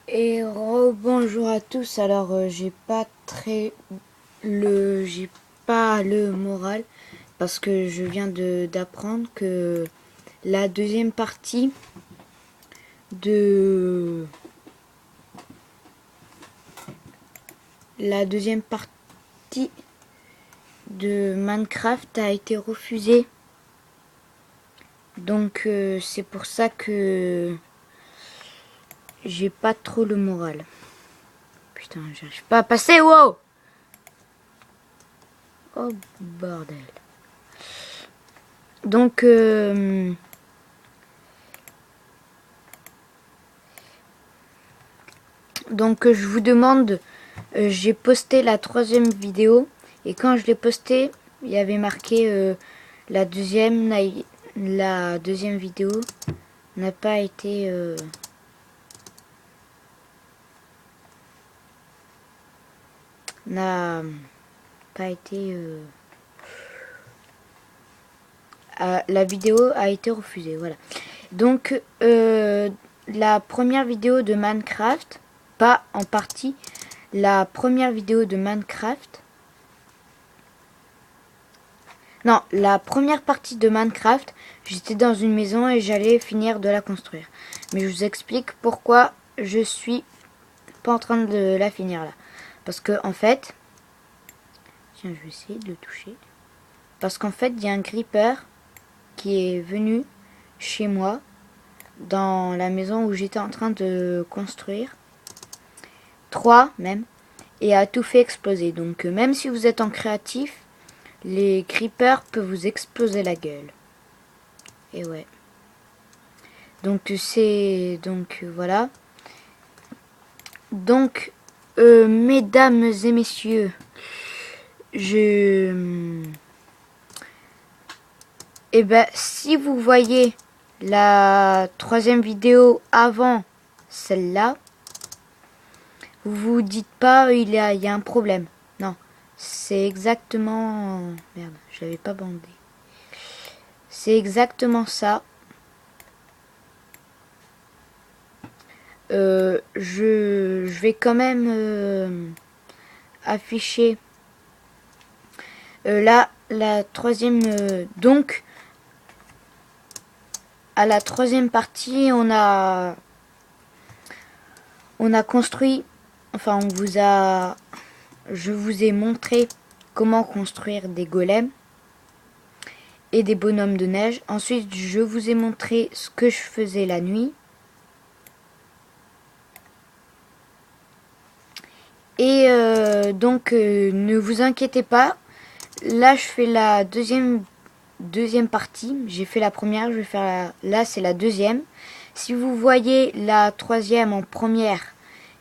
Et bonjour à tous. Alors j'ai pas le moral parce que je viens d'apprendre que la deuxième partie de la deuxième partie de Minecraft a été refusée. Donc c'est pour ça que j'ai pas trop le moral. Putain, j'arrive pas à passer. Wow! Oh bordel. Donc je vous demande, j'ai posté la troisième vidéo et quand je l'ai postée, il y avait marqué la deuxième vidéo n'a pas été n'a pas été la vidéo a été refusée, voilà. Donc la première vidéo de Minecraft, pas en partie, la première vidéo de Minecraft, non, la première partie de Minecraft, j'étais dans une maison et j'allais finir de la construire. Mais je vous explique pourquoi je suis pas en train de la finir là. Parce que en fait, tiens, je vais essayer de le toucher. Parce qu'en fait, il y a un creeper qui est venu chez moi dans la maison où j'étais en train de construire. 3 même. Et a tout fait exploser. Donc même si vous êtes en créatif, les creepers peuvent vous exploser la gueule. Et ouais. Donc voilà. Donc mesdames et messieurs, si vous voyez la troisième vidéo avant celle-là, vous vous dites pas il y a un problème. Non, c'est exactement... Merde, je l'avais pas bandé. C'est exactement ça. Je vais quand même afficher là la troisième. Donc à la troisième partie, on a construit. Enfin, je vous ai montré comment construire des golems et des bonhommes de neige. Ensuite, je vous ai montré ce que je faisais la nuit. Et ne vous inquiétez pas. Là, je fais la deuxième partie. J'ai fait la première, je vais faire là, c'est la deuxième. Si vous voyez la troisième en première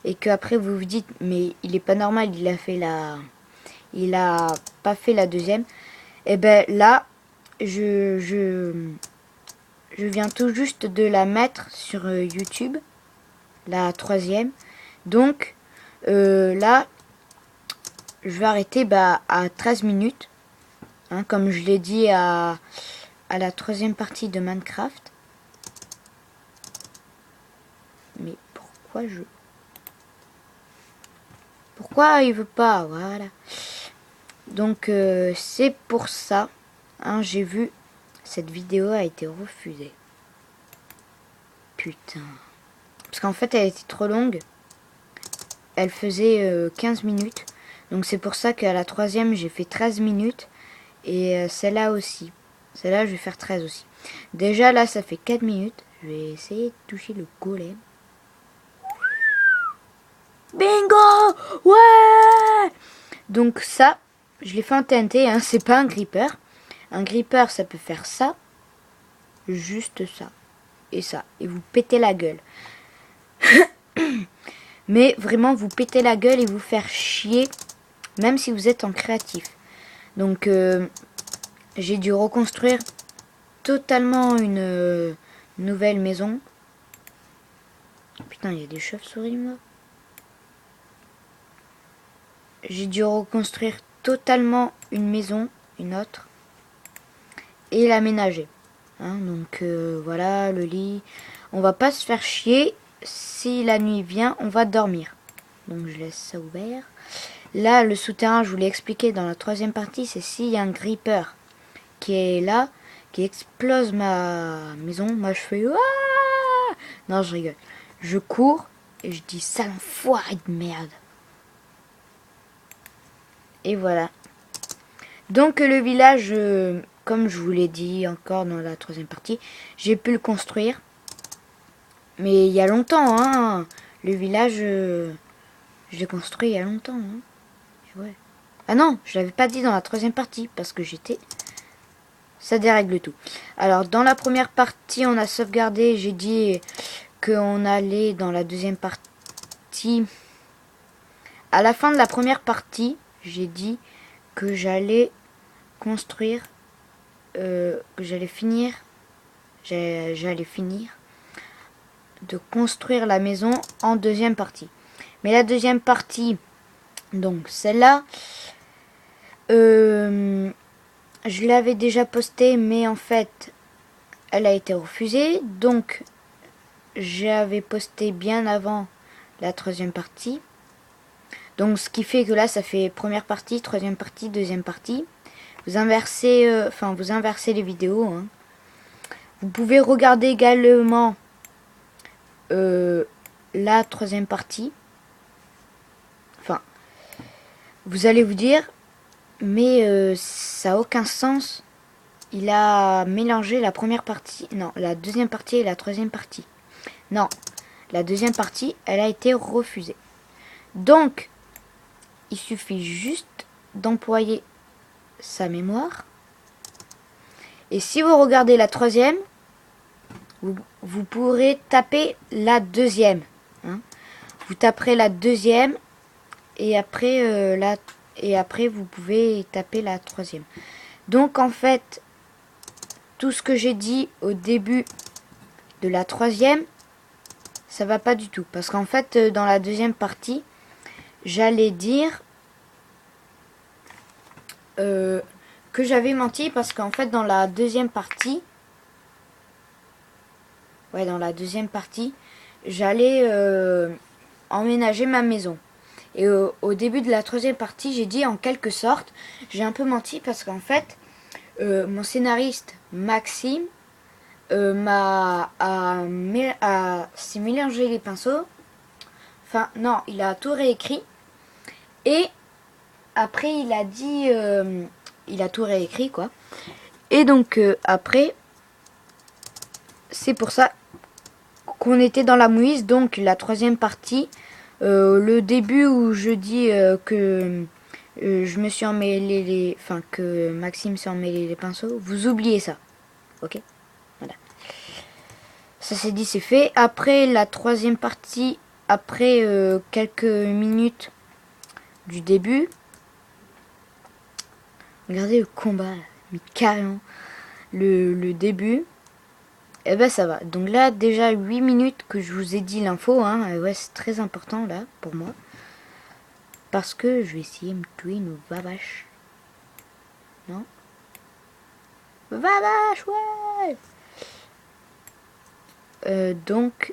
et que après vous vous dites mais il est pas normal, il a pas fait la deuxième. Et ben là, je viens tout juste de la mettre sur YouTube, la troisième. Donc là, je vais arrêter à 13 minutes. Hein, comme je l'ai dit à la troisième partie de Minecraft. Mais pourquoi il veut pas? Voilà. Donc c'est pour ça. Hein, j'ai vu cette vidéo a été refusée. Putain. Parce qu'en fait elle était trop longue. Elle faisait 15 minutes. Donc c'est pour ça qu'à la troisième j'ai fait 13 minutes. Et celle-là aussi. Celle-là, je vais faire 13 aussi. Déjà, là, ça fait 4 minutes. Je vais essayer de toucher le golem. Bingo! Ouais! Donc ça, je l'ai fait en TNT. Hein, c'est pas un gripper. Un gripper, ça peut faire ça. Juste ça. Et ça. Et vous pétez la gueule. Mais vraiment, vous pétez la gueule et vous faire chier. Même si vous êtes en créatif. Donc... j'ai dû reconstruire totalement une nouvelle maison. Putain, il y a des chauves-souris là. J'ai dû reconstruire totalement une maison, une autre, et l'aménager. Hein, donc voilà, le lit. On va pas se faire chier. si la nuit vient, on va dormir. Donc je laisse ça ouvert. Là, le souterrain, je vous l'ai expliqué dans la troisième partie, c'est s'il y a un gripper qui est là, qui explose ma maison. Moi, je fais... Ouah, non, je rigole. Je cours et je dis, sale enfoiré de merde. Et voilà. Donc le village, comme je vous l'ai dit encore dans la troisième partie, j'ai pu le construire. Mais il y a longtemps, hein. Le village, je l'ai construit il y a longtemps. Hein. Ouais. Ah non, je l'avais pas dit dans la troisième partie, parce que j'étais... Ça dérègle tout. Alors, dans la première partie, on a sauvegardé. J'ai dit qu'on allait dans la deuxième partie. À la fin de la première partie, j'ai dit que j'allais construire, que j'allais finir de construire la maison en deuxième partie. Mais la deuxième partie, donc celle-là, je l'avais déjà postée, mais en fait, elle a été refusée. Donc, j'avais posté bien avant la troisième partie. Donc, ce qui fait que là, ça fait première partie, troisième partie, deuxième partie. Vous inversez, vous inversez les vidéos. Hein. Vous pouvez regarder également la troisième partie. Enfin, vous allez vous dire, mais ça n'a aucun sens. Il a mélangé la première partie, non, la deuxième partie et la troisième partie. Non, la deuxième partie, elle a été refusée. Donc, il suffit juste d'employer sa mémoire. Et si vous regardez la troisième, vous pourrez taper la deuxième. Hein. Vous taperez la deuxième et après, vous pouvez taper la troisième. Donc en fait, tout ce que j'ai dit au début de la troisième, ça va pas du tout. Parce qu'en fait, dans la deuxième partie, j'allais dire que j'avais menti parce qu'en fait, dans la deuxième partie, j'allais emménager ma maison. Et au début de la troisième partie, j'ai dit en quelque sorte, j'ai un peu menti parce qu'en fait, mon scénariste Maxime s'est mélangé les pinceaux. Enfin, non, il a tout réécrit. Et après, il a dit... il a tout réécrit, quoi. Et donc, après, c'est pour ça qu'on était dans la mouise. Donc, la troisième partie, le début où je dis que je me suis emmêlé les... Enfin, que Maxime s'est emmêlé les pinceaux, vous oubliez ça. Ok ? Voilà. Ça c'est dit, c'est fait. Après, la troisième partie, après quelques minutes du début, regardez le combat, mais carrément, le début, et ben ça va. Donc là, déjà 8 minutes que je vous ai dit l'info, hein, ouais, c'est très important là, pour moi. Parce que je vais essayer de me tuer une vache. Non? Vache, ouais! Donc,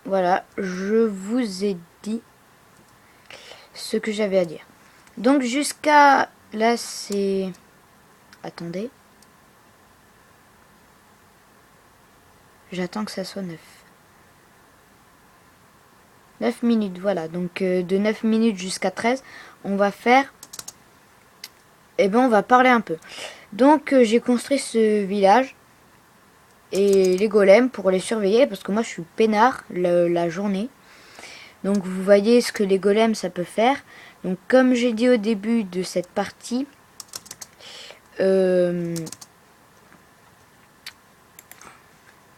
voilà, je vous ai dit ce que j'avais à dire. Donc jusqu'à là, c'est... Attendez. J'attends que ça soit 9. 9 minutes, voilà. Donc de 9 minutes jusqu'à 13, on va faire... Eh ben, on va parler un peu. Donc j'ai construit ce village et les golems pour les surveiller parce que moi je suis peinard la journée. Donc vous voyez ce que les golems ça peut faire. Donc comme j'ai dit au début de cette partie,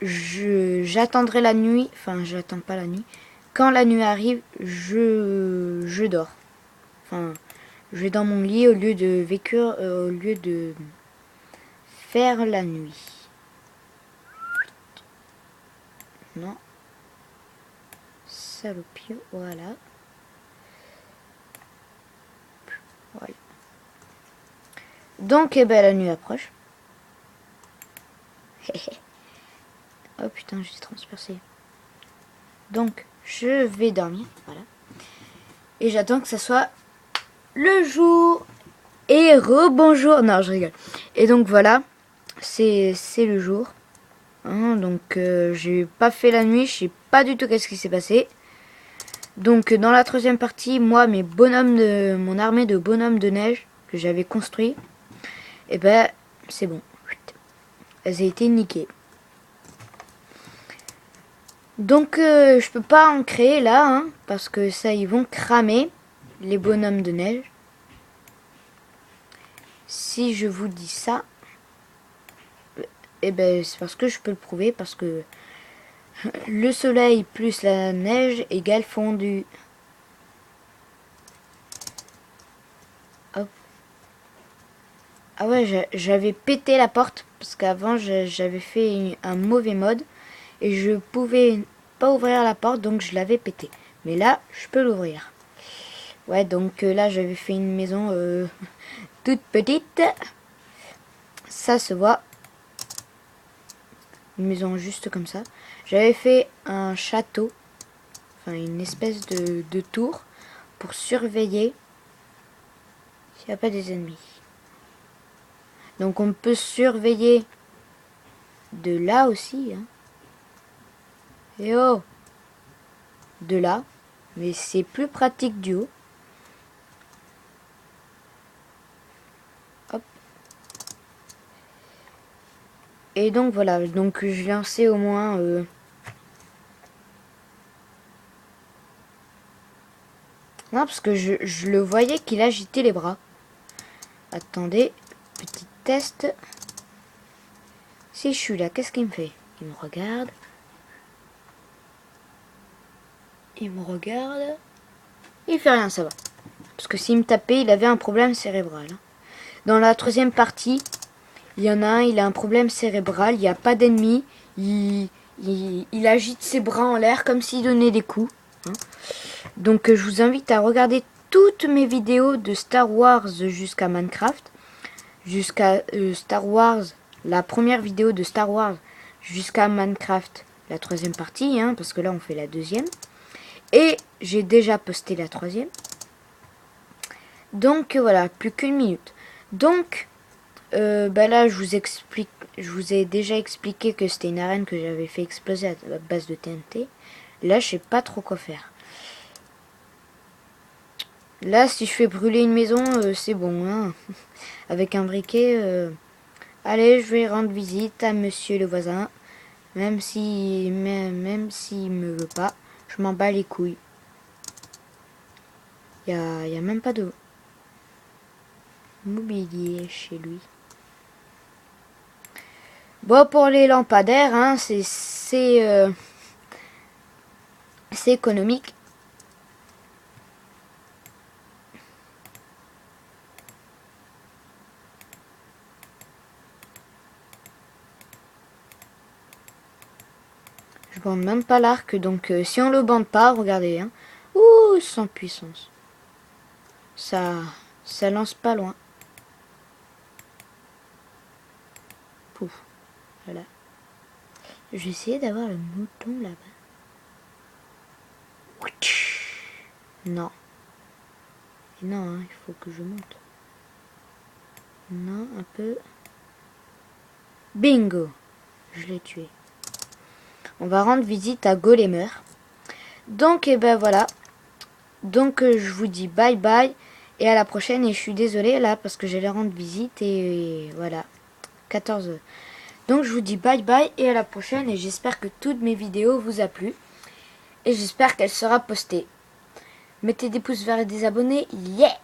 j'attendrai la nuit, enfin j'attends pas la nuit. Quand la nuit arrive, je dors. Enfin, je vais dans mon lit au lieu de faire la nuit. Non. Salopio, voilà. Voilà. Donc, eh ben, la nuit approche. Oh putain, j'ai transpercé. Donc je vais dormir, voilà. Et j'attends que ça soit le jour. Et rebonjour. Non, je rigole. Et donc voilà, c'est le jour. Hein, donc j'ai pas fait la nuit, je sais pas du tout qu'est-ce qui s'est passé. Donc dans la troisième partie, moi mon armée de bonhommes de neige que j'avais construit, et ben c'est bon. Elles ont été niquées. Donc je peux pas en créer là, hein, parce que ça ils vont cramer les bonhommes de neige. Si je vous dis ça, et ben c'est parce que je peux le prouver, parce que le soleil plus la neige égale fondu. Hop. Ah ouais, j'avais pété la porte parce qu'avant j'avais fait un mauvais mode et je pouvais pas ouvrir la porte, donc je l'avais pété. Mais là, je peux l'ouvrir. Ouais, donc là j'avais fait une maison toute petite. Ça se voit. Une maison juste comme ça. J'avais fait un château, enfin une espèce de tour pour surveiller s'il n'y a pas des ennemis. Donc on peut surveiller de là aussi. Hein. Et oh, de là. Mais c'est plus pratique du haut. Hop. Et donc voilà, donc je lançais au moins non, parce que je le voyais qu'il agitait les bras. Attendez, petit test. Si je suis là, qu'est-ce qu'il me fait? Il me regarde. Il me regarde. Il fait rien, ça va. Parce que s'il me tapait, il avait un problème cérébral. Dans la troisième partie, il y en a un, il a un problème cérébral. Il n'y a pas d'ennemi. Il agite ses bras en l'air comme s'il donnait des coups. Hein. Donc je vous invite à regarder toutes mes vidéos de Star Wars jusqu'à Minecraft. Jusqu'à Star Wars, la première vidéo de Star Wars jusqu'à Minecraft, la troisième partie, hein, parce que là on fait la deuxième. Et j'ai déjà posté la troisième. Donc voilà, plus qu'une minute. Donc bah là je vous ai déjà expliqué que c'était une arène que j'avais fait exploser à base de TNT. Là je sais pas trop quoi faire. Là si je fais brûler une maison, c'est bon, hein. Avec un briquet, allez, je vais rendre visite à monsieur le voisin. Même s'il me veut pas, je m'en bats les couilles. Y a même pas de mobilier chez lui. Bon, pour les lampadaires, hein, c'est économique. Je bande même pas l'arc, donc si on le bande pas, regardez, hein. Ouh, sans puissance. Ça lance pas loin. Pouf, voilà. Je vais essayer d'avoir le mouton là-bas. Non. Et non, hein, il faut que je monte. Non, un peu. Bingo! Je l'ai tué. On va rendre visite à Golemer. Donc, et ben voilà. Donc, je vous dis bye bye. Et à la prochaine. Et je suis désolée là parce que j'allais rendre visite. Et voilà. 14h. Donc, je vous dis bye bye. Et à la prochaine. Et j'espère que toutes mes vidéos vous a plu. Et j'espère qu'elle sera postée. Mettez des pouces verts et des abonnés. Yeah!